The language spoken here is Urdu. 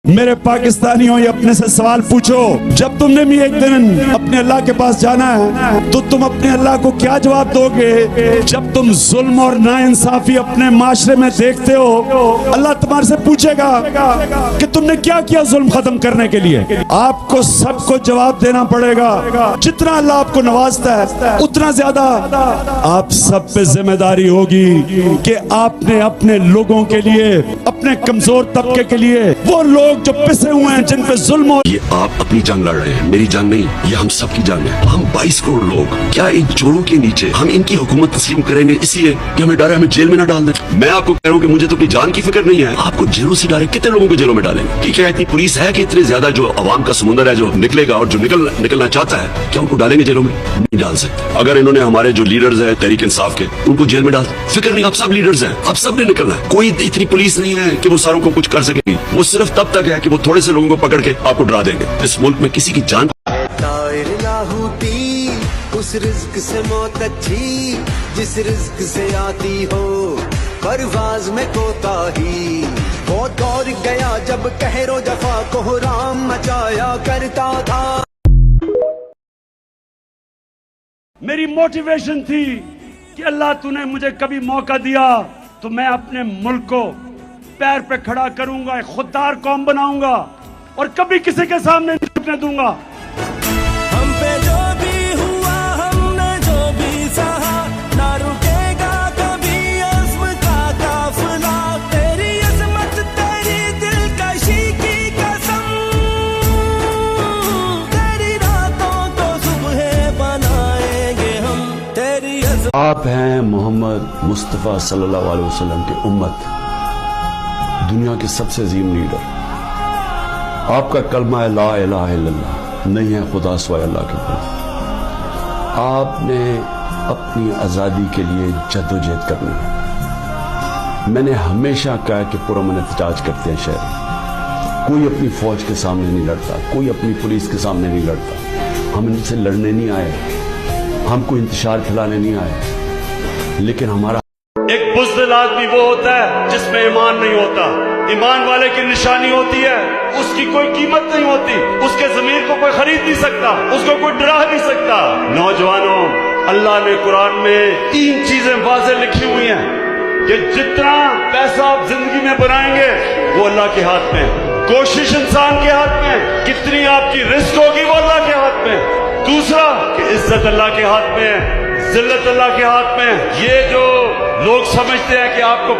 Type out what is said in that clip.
میرے پاکستانیوں یہ اپنے سے سوال پوچھو، جب تم نے بھی ایک دن اپنے اللہ کے پاس جانا ہے تو تم اپنے اللہ کو کیا جواب دو گے؟ جب تم ظلم اور ناانصافی اپنے معاشرے میں دیکھتے ہو، اللہ تمہارے سے پوچھے گا کہ تم نے کیا کیا ظلم ختم کرنے کے لیے۔ آپ کو سب کو جواب دینا پڑے گا۔ جتنا اللہ آپ کو نوازتا ہے اتنا زیادہ آپ سب پہ ذمہ داری ہوگی کہ آپ نے اپنے لوگوں کے لیے، اپنے کمزور طبقے کے لیے، وہ لوگ جو پسے ہوئے ہیں جن پہ ظلم ہو۔ یہ آپ اپنی جنگ لڑ رہے ہیں، میری جنگ نہیں، یہ ہم سب کی جنگ ہے۔ ہم 22 کروڑ لوگ کیا ایک جوڑوں کے نیچے ہم ان کی حکومت تسلیم کریں گے اس لیے کہ ہمیں ڈر ہے ہمیں جیل میں نہ ڈال دیں؟ میں آپ کو کہہ رہا ہوں کہ مجھے تو اپنی جان کی فکر نہیں ہے۔ آپ کو جیلوں سے ڈالیں، کتنے لوگوں کو جیلوں میں ڈالیں گے؟ کہ کیا اتنی پولیس ہے کہ اتنے زیادہ جو عوام کا سمندر ہے جو نکلے گا اور جو نکلنا چاہتا ہے کیا ان کو ڈالیں گے جیلوں میں؟ نہیں ڈال سکتے۔ اگر انہوں نے ہمارے جو لیڈرز ہیں تحریک انصاف کے ان کو جیل میں ڈال، فکر نہیں، آپ سب لیڈرز ہیں، آپ سب نے نکلنا ہے۔ کوئی اتنی پولیس نہیں ہے کہ وہ ساروں کو کچھ کر سکے گی، وہ صرف تب تک ہے کہ وہ تھوڑے سے لوگوں کو پکڑ کے آپ کو ڈرا دیں گے۔ اس ملک میں کسی کی جان طائر لاہوتی اس رزق سے موت اچھی جس رزق سے آتی ہو پرواز میں کوتاہی۔ وہ دور گیا جب قہر و جفا کو حرام مچایا کرتا تھا۔ میری موٹیویشن تھی کہ اللہ تو نے مجھے کبھی موقع دیا تو میں اپنے ملک کو پیر پہ کھڑا کروں گا، ایک خوددار قوم بناؤں گا اور کبھی کسی کے سامنے نہیں جھکنے دوں گا۔ ہم پہ جو بھی ہوا ہم نے جو بھی سہا نہ رکے گا کبھی عزم کا قافلہ۔ تیری عظمت تیری دلکشی کی قسم، تیری راتوں کو صبح بنائیں گے ہم تیری عظمت۔ آپ ہیں محمد مصطفیٰ صلی اللہ علیہ وسلم کی امت، دنیا کے سب سے عظیم لیڈر۔ آپ کا کلمہ ہے لا الہ الا اللہ، نہیں ہے خدا سوائے اللہ کے بغیر۔ آپ نے اپنی آزادی کے لیے جدوجہد کرنی ہے۔ میں نے ہمیشہ کہا کہ پرامن احتجاج کرتے ہیں شہری، کوئی اپنی فوج کے سامنے نہیں لڑتا، کوئی اپنی پولیس کے سامنے نہیں لڑتا۔ ہم ان سے لڑنے نہیں آئے، ہم کو انتشار پھیلانے نہیں آئے، لیکن ہمارا ایک بزدل آدمی وہ ہوتا ہے جس میں ایمان نہیں ہوتا۔ ایمان والے کی نشانی ہوتی ہے اس کی کوئی قیمت نہیں ہوتی، اس کے ضمیر کو کوئی خرید نہیں سکتا، اس کو کوئی ڈرا نہیں سکتا۔ نوجوانوں، اللہ نے قرآن میں 3 چیزیں واضح لکھی ہوئی ہیں کہ جتنا پیسہ آپ زندگی میں بنائیں گے وہ اللہ کے ہاتھ میں، کوشش انسان کے ہاتھ میں، کتنی آپ کی رزق ہوگی وہ اللہ کے ہاتھ میں۔ دوسرا کہ عزت اللہ کے ہاتھ میں، ذلت اللہ کے ہاتھ میں۔ یہ جو لوگ سمجھتے ہیں کہ آپ کو